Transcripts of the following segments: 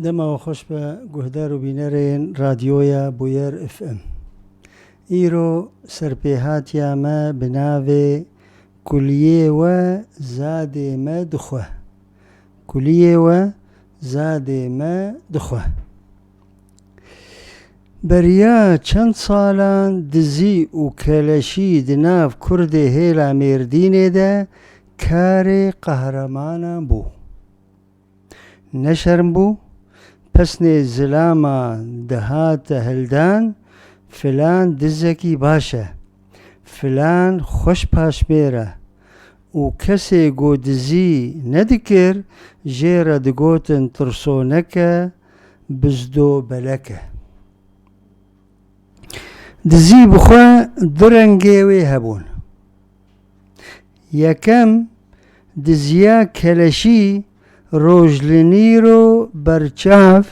دما خوش به گهدار و بینرین رادیویا بویر اف ام. ایرو سرپیهاتیا ما بناوه کلیه و زاده ما دخوه. کلیه و زاده ما دخوه. بریا چند سالان دزی و کلشی دناف کرده هیلا مردینه ده کار قهرمانان بو. نشرم بو پسنه زلاما دهات هلدان فلان دزکی باشه فلان خوش پاشمیره و کسی گو دزی ندکر جیره دگوتن ترسونکه بزدو بلکه دزی بخوا درنگیوی هبون یکم دزیا کلشی روجلنی رو برچاف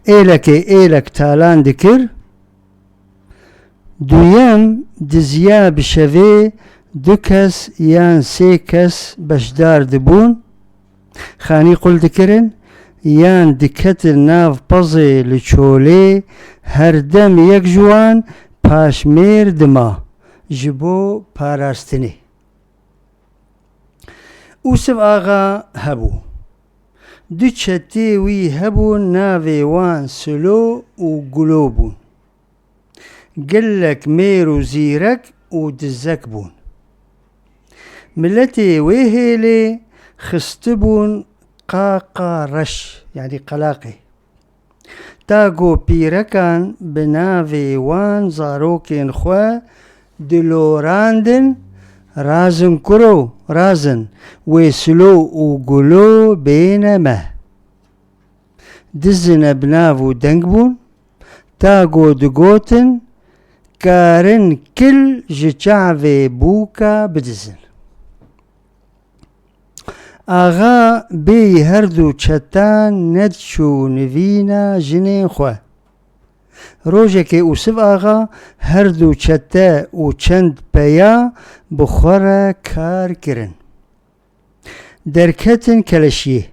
ایلک تالان دکر دویم دزیا بشوه دو کس یان سه کس بشدار دبون خانی قل دکرن یان دکت ناف پزه لچوله هر دم یک جوان پاشمیر دما جبو پاراستنی اوسف آغا هبو دو چتی وی هبون ناوی وان سلو و گلو بون گلک میر و زیرک و دزک بون ملتی وی هیلی خستبون قاقا رش یعنی قلاقی تاگو پیرکان بناوی وان زاروکین خواه دلوراندن رازن کرو رازن و سلو و گلو بینمه دزن بناو دنگ بون تاگو دگوتن کارن کل جچعوی بوکا بدزن آغا بی هر دو چتان ندشو نوینا جنین خواه روژه که اوسف آغا هر دو چته و چند پیا بخوره کار کرن در کتن کلشیه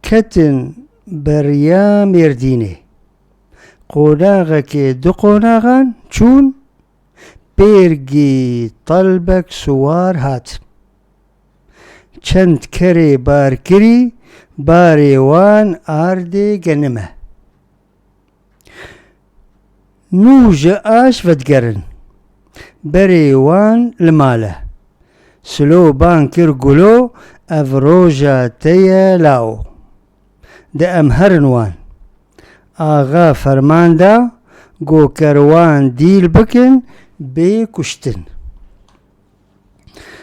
کتن بریا مردینه قوناغا که دو قوناغان چون پیرگی طلبک سوار هات چند کری بار کری باری وان آرده گنمه نوج آش ودگرن بری وان لماله سلو بانکر گلو افروجا تیا لاو ده امهرن وان آغا فرمان دا گو کروان دیل بکن بی کشتن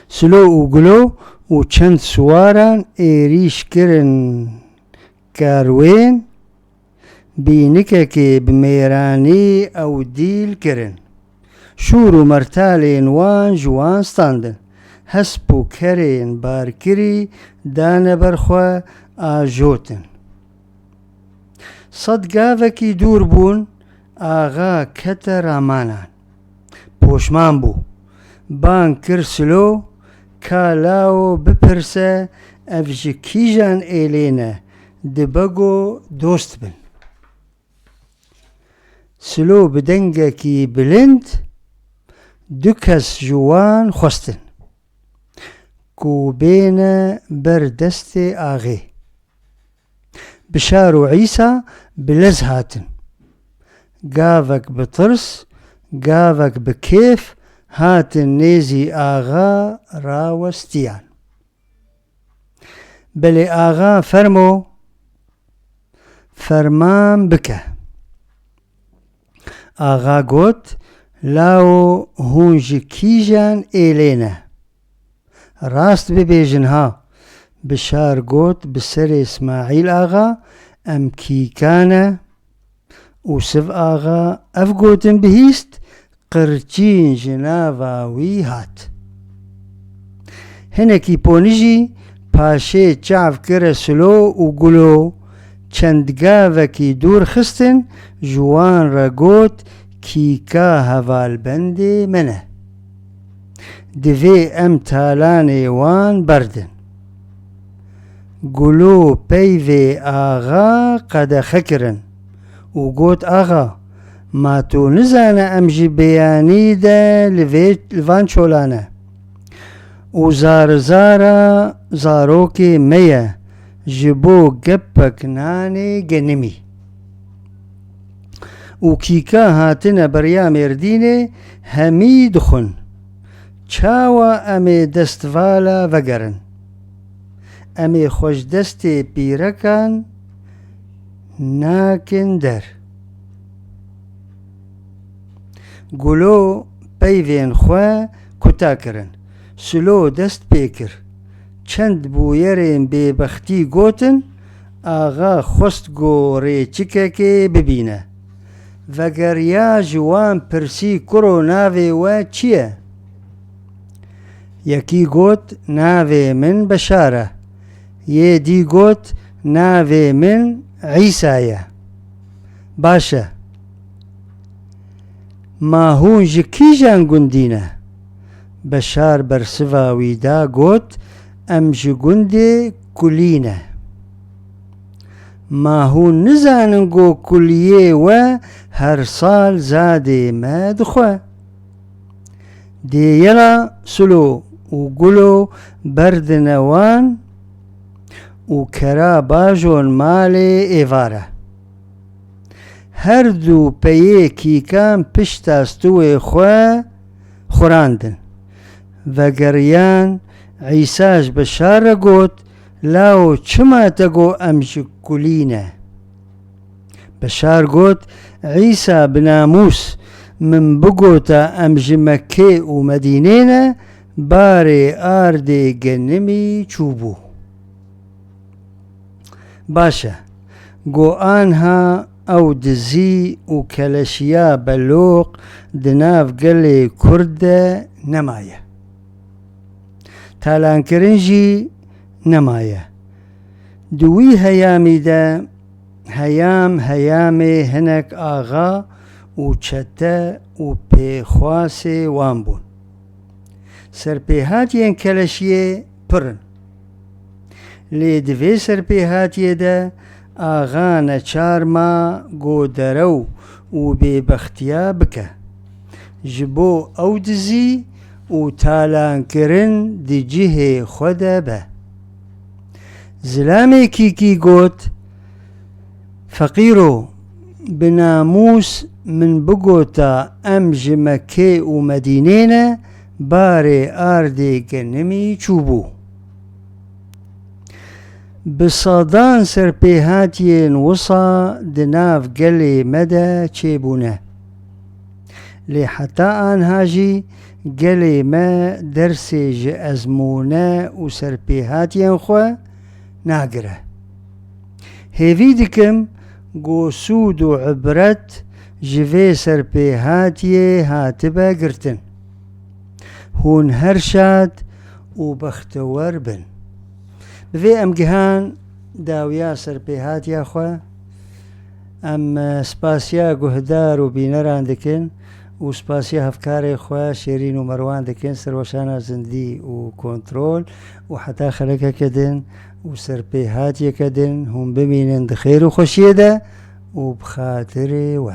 سلو و گلو و چند سواران ایریش کرن کاروین بینکه که بمیرانی او دیل کرن شور و مرتالین وان جوان ستاندن هسپو کرین بارکری دان برخوا آجوتن صدقاوکی دور بون آغا کت رامانان پوشمان بو بان کرسلو کالاو بپرسه افجکی جان ایلینه دبگو دوست بن سلو بدنگه کی بلند دو کس جوان خوستن کو بین بر دست آغی بشار و عیسا بلز هاتن گاوک بطرس گاوک بکیف هاتن نیزی آغا راوستیان بلی آغا فرمو فرمان بکه آغا گوت لاو هونج کیجان ایلینه راست ببیجن ها بشار گوت بسر اسماعیل آغا ام کیکانه اوسف آغا اف گوتن بهیست قرچین جناواوی هات هنکی پونجی پاشه چعف کره سلو و گلو چندگاوکی دور خستن جوان را گوت کیکا هوال بنده منه دوی ام تالان وان بردن گلو پیوی آغا قد خکرن و گوت آغا ما تو نزانه امجی بیانی ده لوان چولانه و زار زارا زاروکی میه جبو گپک نانی گنمی و کیکا هاتنه بریا مردینه همی دخون چاوا امی دستوالا وگرن امی خوش دست پیرکان ناکن در گلو پیوین خواه کتا کرن سلو دست پیکر چند بویرین ببختی گوتن آغا خست گو ریچکه که ببینه وگر یا جوان پرسی کرو ناوی و چیه یکی گوت ناوی من بشاره یه دی گوت ناوی من عیسایه باشه ما هون جکی جان گندینه بشار برسواوی دا گوت ام جگنده کلینه ما هون نزانن گو کلیه و هر سال زاده ما دخواه دیلا سلو و گلو بردنوان و کرا باجون مال ایواره هر دو پیه کیکان پشتاستوی خواه خوراندن و گریان عیساش بشار گوت لاو چما تگو امش کلینه بشار گوت عیسا بناموس من بگوتا امش مکه و مدینه باره آرده گنمی چوبو باشه گو آنها او دزی و کلشیا بلوق دناف گل کرد نمایه تالان کرنجی نمایه دوی هیامی ده هیام هنک آغا و چته و پیخواس وان بون سرپیهاتین کلشیه پرن لی دوی سرپیهاتی ده آغا نچار ما گو درو و ببختیا بکه جبو او دزی و تالان کرن دی جه خود به زلامی کی گوت فقیرو بناموس من بگوتا امج مکه و مدینه باره آرده گنمی چوبو بصادان سرپیهاتین وصا دناف گلی مده چیبونه لی حتی آنها جی گلی ما درسی جه ازمونه و سرپیهاتین خواه ناگره هیوی دکم گو سود و عبرت جوی سرپیهاتی هاتبه گرتن هون هرشاد و بختور بن بوی ام گهان داویا سرپیهاتی خواه ام سپاسیا گهدار و بینران دکن و سپاسیا هفکار خواه شیرین و مروان دکن سروشانا زندی و کنترول و حتی خلقه کدن و سرپیهاتی کدن هم بمینن دخیر و خوشیه ده و بخاطر و